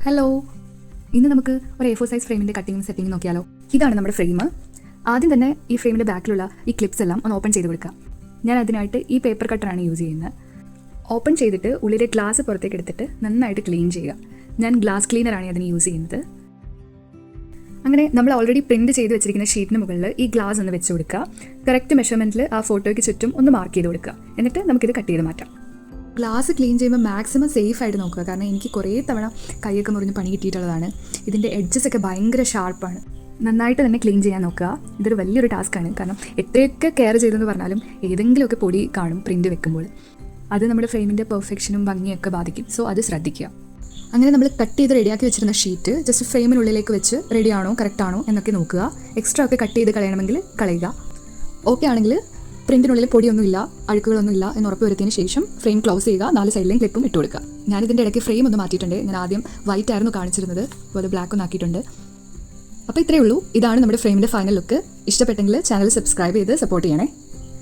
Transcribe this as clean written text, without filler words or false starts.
Hello, ഇന്ന് നമുക്ക് ഒരു A4 സൈസ് ഫ്രെയിമിൻ്റെ കട്ടിങ്ങും സെറ്റിങ്ങും നോക്കിയാലോ. ഇതാണ് നമ്മുടെ ഫ്രെയിം. ആദ്യം തന്നെ ഈ ഫ്രെയിമിൻ്റെ ബാക്കിലുള്ള ഈ ക്ലിപ്സ് എല്ലാം ഒന്ന് ഓപ്പൺ ചെയ്ത് കൊടുക്കാം. ഞാൻ അതിനായിട്ട് ഈ പേപ്പർ കട്ടറാണ് യൂസ് ചെയ്യുന്നത്. ഓപ്പൺ ചെയ്തിട്ട് ഉള്ളിലെ ഗ്ലാസ് പുറത്തേക്ക് എടുത്തിട്ട് നന്നായിട്ട് ക്ലീൻ ചെയ്യുക. ഞാൻ ഗ്ലാസ് ക്ലീനറാണ് അതിന് യൂസ് ചെയ്യുന്നത്. അങ്ങനെ നമ്മൾ ഓൾറെഡി പ്രിൻറ്റ് ചെയ്ത് വെച്ചിരിക്കുന്ന ഷീറ്റിന് മുകളിൽ ഈ ഗ്ലാസ് ഒന്ന് വെച്ച് കൊടുക്കുക. കറക്റ്റ് മെഷർമെൻറ്റിൽ ആ ഫോട്ടോയ്ക്ക് ചുറ്റും ഒന്ന് മാർക്ക് ചെയ്ത് കൊടുക്കുക. എന്നിട്ട് നമുക്കിത് കട്ട് ചെയ്ത് മാറ്റാം. ഗ്ലാസ് ക്ലീൻ ചെയ്യുമ്പോൾ മാക്സിമം സേഫ് ആയിട്ട് നോക്കുക. കാരണം എനിക്ക് കുറേ തവണ കൈയൊക്കെ മുറിഞ്ഞ് പണി കിട്ടിയിട്ടുള്ളതാണ്. ഇതിൻ്റെ എഡ്ജസ് ഒക്കെ ഭയങ്കര ഷാർപ്പാണ്. നന്നായിട്ട് തന്നെ ക്ലീൻ ചെയ്യാൻ നോക്കുക. ഇതൊരു വലിയൊരു ടാസ്ക്കാണ്. കാരണം എത്രയൊക്കെ കെയർ ചെയ്തെന്ന് പറഞ്ഞാലും ഏതെങ്കിലുമൊക്കെ പൊടി കാണും പ്രിൻറ്റ് വെക്കുമ്പോൾ. അത് നമ്മുടെ ഫ്രെയിമിൻ്റെ പെർഫെക്ഷനും ഭംഗിയൊക്കെ ബാധിക്കും. സോ അത് ശ്രദ്ധിക്കുക. അങ്ങനെ നമ്മൾ കട്ട് ചെയ്ത് റെഡിയാക്കി വെച്ചിരുന്ന ഷീറ്റ് ജസ്റ്റ് ഫ്രെയിമിനുള്ളിലേക്ക് വെച്ച് റെഡിയാണോ കറക്റ്റാണോ എന്നൊക്കെ നോക്കുക. എക്സ്ട്രാ ഒക്കെ കട്ട് ചെയ്ത് കളയണമെങ്കിൽ കളയുക. ഓക്കെ ആണെങ്കിൽ പ്രിൻറ്റിനുള്ളിൽ പൊടിയൊന്നുമില്ല, അഴുക്കുകളൊന്നുമില്ല എന്ന് ഉറപ്പ് വരുത്തിയതിന് ശേഷം ഫ്രെയിം ക്ലോസ് ചെയ്യുക. 4 സൈഡിലേയും ക്ലിപ്പും ഇട്ട് കൊടുക്കുക. ഞാനിതിൻ്റെ ഇടയ്ക്ക് ഫ്രെയിം ഒന്ന് മാറ്റിയിട്ടുണ്ട്. ഞാൻ ആദ്യം വൈറ്റ് ആയിരുന്നു കാണിച്ചിരുന്നത്, അപ്പോൾ അത് ബ്ലാക്ക് ഒന്ന് ആക്കിയിട്ടുണ്ട്. അപ്പോൾ ഇത്രയേ ഉള്ളൂ. ഇതാണ് നമ്മുടെ ഫ്രെയിമിൻ്റെ ഫൈനൽ ലുക്ക്. ഇഷ്ടപ്പെട്ടെങ്കിൽ ചാനൽ സബ്സ്ക്രൈബ് ചെയ്ത് സപ്പോർട്ട് ചെയ്യണേ.